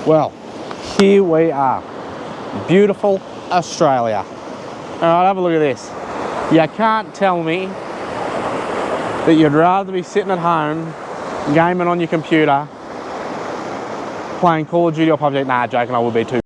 Well, here we are, beautiful Australia. All right, have a look at this. You can't tell me that you'd rather be sitting at home, gaming on your computer, playing Call of Duty or PUBG. Nah, joking, I would be too.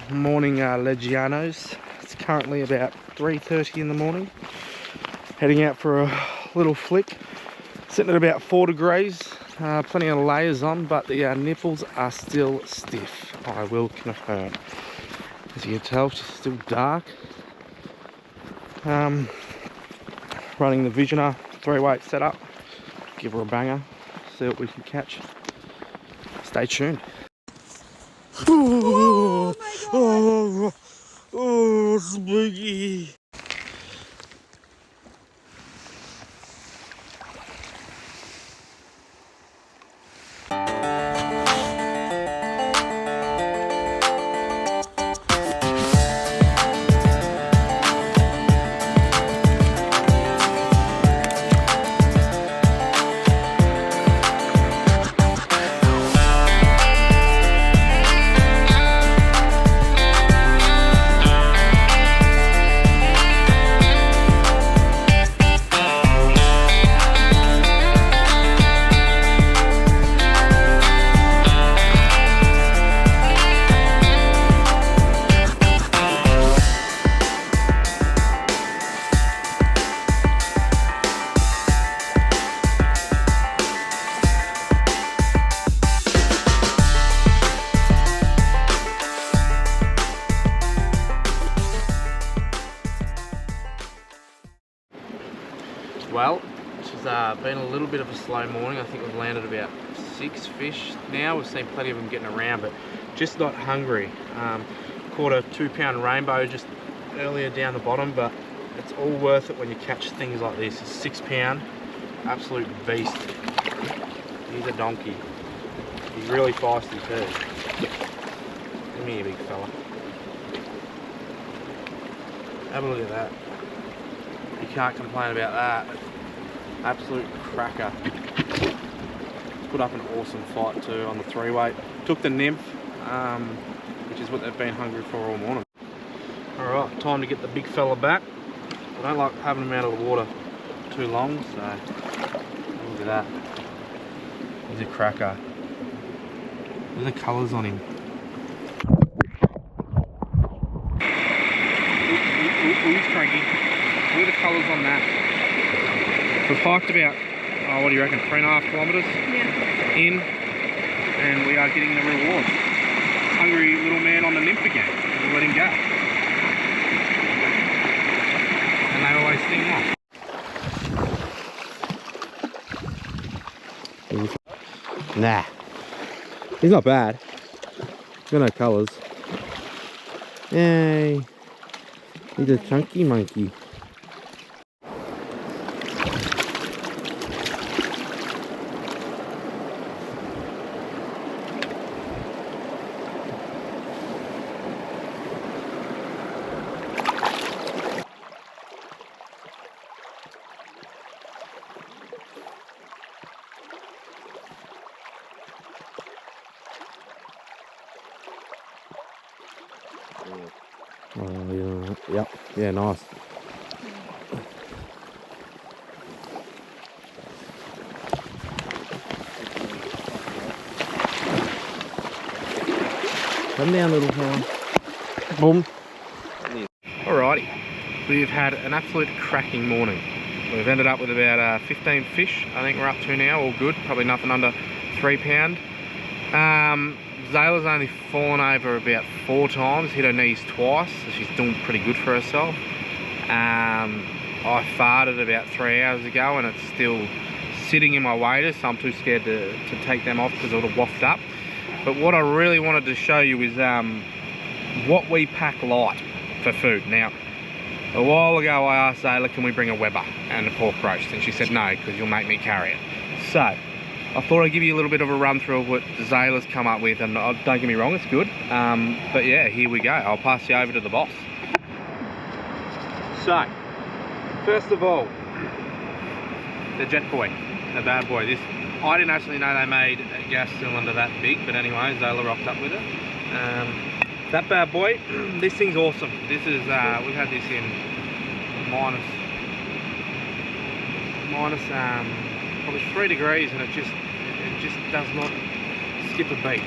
Morning, Legianos. It's currently about 3:30 in the morning. Heading out for a little flick. Sitting at about 4 degrees. Plenty of layers on, but the nipples are still stiff. I will confirm. As you can tell, it's still dark. Running the Visioner 3-weight setup. Give her a banger. See what we can catch. Stay tuned. Oh my God. Oh, spooky. Well, it's been a little bit of a slow morning. I think we've landed about 6 fish now. We've seen plenty of them getting around, but just not hungry. Caught a 2-pound rainbow just earlier down the bottom, but it's all worth it when you catch things like this. A 6-pound, absolute beast. He's a donkey. He's really feisty too. Come here, big fella. Have a look at that. You can't complain about that. Absolute cracker. Put up an awesome fight too on the 3-weight. Took the Nymph, which is what they've been hungry for all morning. Alright, time to get the big fella back. I don't like having him out of the water too long, so look at that. He's a cracker. Look at the colours on him. He's cranky. Look at the colours on that. We've hiked about, what do you reckon, 3.5 kilometres in, and we are getting the reward. Hungry little man on the Nymph again. We'll let him go. And they always sting off. Nah, he's not bad. He's got no colours. Yay, he's a chunky monkey. Oh yeah, yep, yeah, nice. Come down, little fella. Boom. Alrighty, we've had an absolute cracking morning. We've ended up with about 15 fish, I think we're up to now, all good, probably nothing under 3 pound. Zayla's only fallen over about 4 times, hit her knees twice, so she's doing pretty good for herself. I farted about 3 hours ago and it's still sitting in my waders, so I'm too scared to take them off because it'll waft up. But what I really wanted to show you is what we pack light for food. Now, a while ago I asked Zayla, can we bring a Weber and a pork roast? And she said no, because you'll make me carry it. So, I thought I'd give you a little bit of a run through of what Zayla's come up with, and don't get me wrong, it's good. But yeah, here we go. I'll pass you over to the boss. So, first of all, the Jet Boy, the bad boy. This, I didn't actually know they made a gas cylinder that big, but anyway, Zayla rocked up with it. That bad boy, this thing's awesome. This is, we've had this in minus probably 3 degrees, and it just does not skip a beat.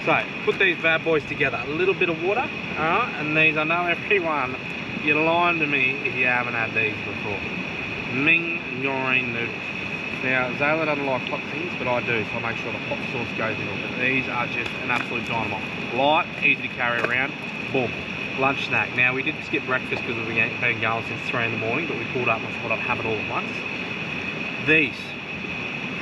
So, put these bad boys together. A little bit of water, alright, and these, I know everyone, you're lying to me if you haven't had these before. Ming Noreen noodles. Now, Zayla doesn't like hot things, but I do, so I make sure the hot sauce goes in it. But these are just an absolute dynamite. Light, easy to carry around, boom. Lunch snack. Now, we did skip breakfast because we've been going since 3 in the morning, but we pulled up and I thought I'd have it all at once. These,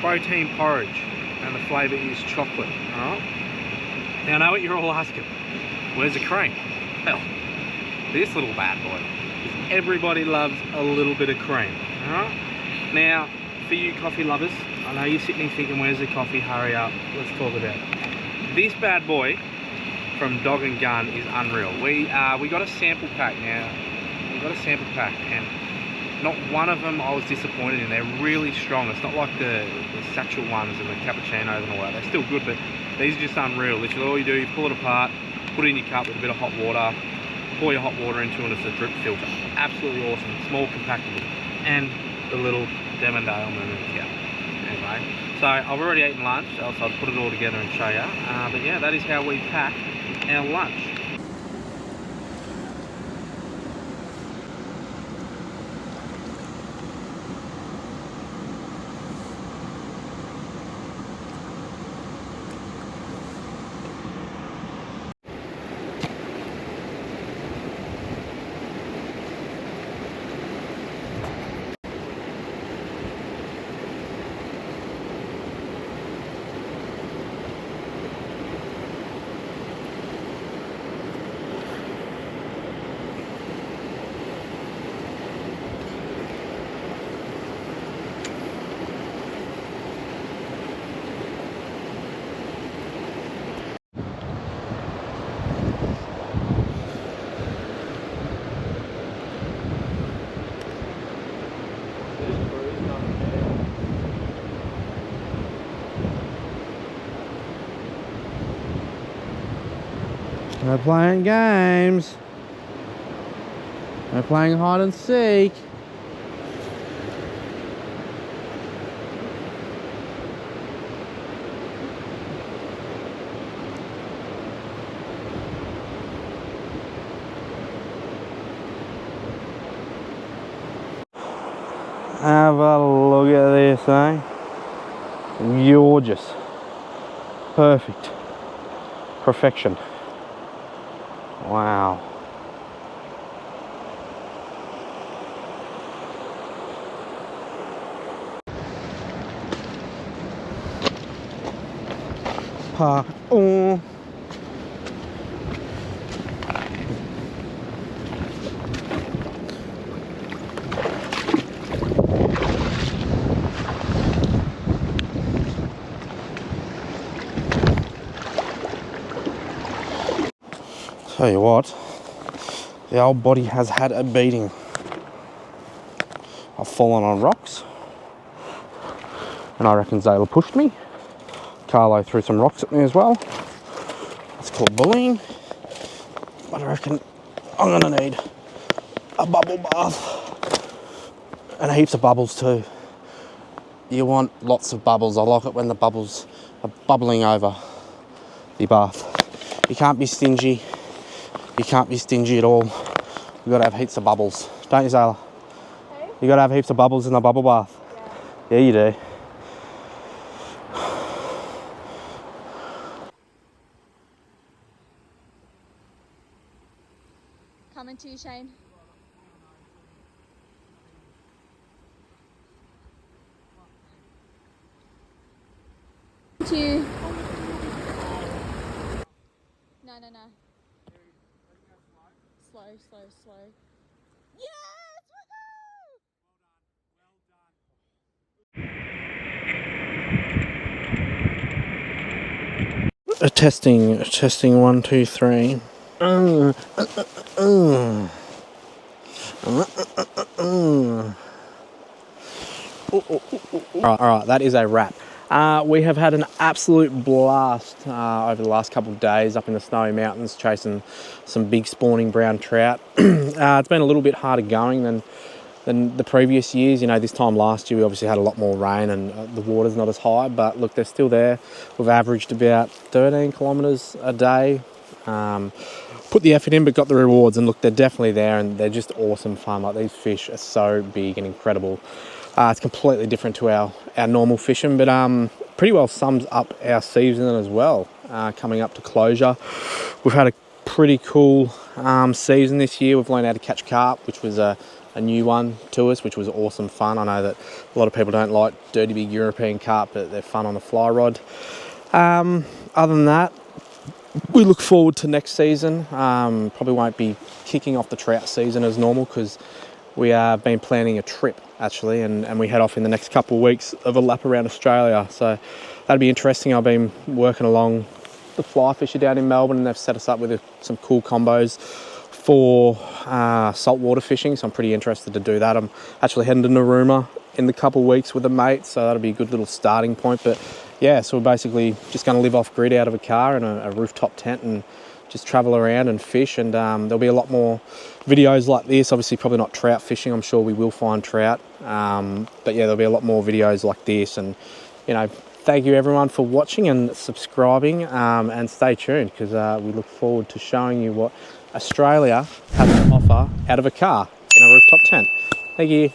protein porridge, and the flavour is chocolate, alright? Now, I know what you're all asking. Where's the cream? Well, this little bad boy. Everybody loves a little bit of cream, alright? Now, for you coffee lovers, I know you're sitting there thinking, where's the coffee? Hurry up, let's talk about it. This bad boy from Dog and Gun is unreal. We got a sample pack now. We got a sample pack, and not one of them I was disappointed in. They're really strong. It's not like the satchel ones and the cappuccinos and all that. They're still good, but these are just unreal. Literally all you do, you pull it apart, put it in your cup with a bit of hot water, pour your hot water into it, and it's a drip filter. Absolutely awesome. Small, compactable. And the little Devondale Moon here. Anyway, so I've already eaten lunch, else I'd put it all together and show you. But yeah, that is how we pack our lunch. We're playing games. We're playing hide and seek. Have a look at this, eh? Gorgeous. Perfect. Perfection. Wow. Oh. Tell you what, the old body has had a beating. I've fallen on rocks, and I reckon Zayla pushed me. Carlo threw some rocks at me as well. It's called bullying. But I reckon I'm gonna need a bubble bath, and heaps of bubbles too. You want lots of bubbles. I like it when the bubbles are bubbling over the bath. You can't be stingy. You can't be stingy at all. You've got to have heaps of bubbles. Don't you, Zayla? Hey? You got to have heaps of bubbles in the bubble bath. Yeah. Yeah, you do. Coming to you, Shane. To you. No. Slow. Yes! Woohoo! Testing 1, 2, 3. Alright, that is a wrap. We have had an absolute blast over the last couple of days up in the Snowy Mountains chasing some big spawning brown trout. It's been a little bit harder going than the previous years. You know, this time last year we obviously had a lot more rain and the water's not as high, but look, they're still there. We've averaged about 13 kilometres a day. Put the effort in but got the rewards, and look, they're definitely there and they're just awesome fun. Like, these fish are so big and incredible. It's completely different to our normal fishing, but pretty well sums up our season as well. Coming up to closure, we've had a pretty cool season this year. We've learned how to catch carp, which was a new one to us, which was awesome fun. I know that a lot of people don't like dirty big European carp, but they're fun on the fly rod. Other than that, we look forward to next season. Probably won't be kicking off the trout season as normal because we have been planning a trip actually, and we head off in the next couple of weeks of a lap around Australia. So that'll be interesting. I've been working along the fly fisher down in Melbourne, and they've set us up with some cool combos for saltwater fishing. So I'm pretty interested to do that. I'm actually heading to Narooma in the couple of weeks with a mate, so that'll be a good little starting point. But yeah, so we're basically just going to live off grid out of a car and a rooftop tent and just travel around and fish, and there'll be a lot more videos like this. Obviously probably not trout fishing, I'm sure we will find trout, but yeah, there'll be a lot more videos like this. And you know, thank you everyone for watching and subscribing, and stay tuned because we look forward to showing you what Australia has to offer out of a car in a rooftop tent. Thank you.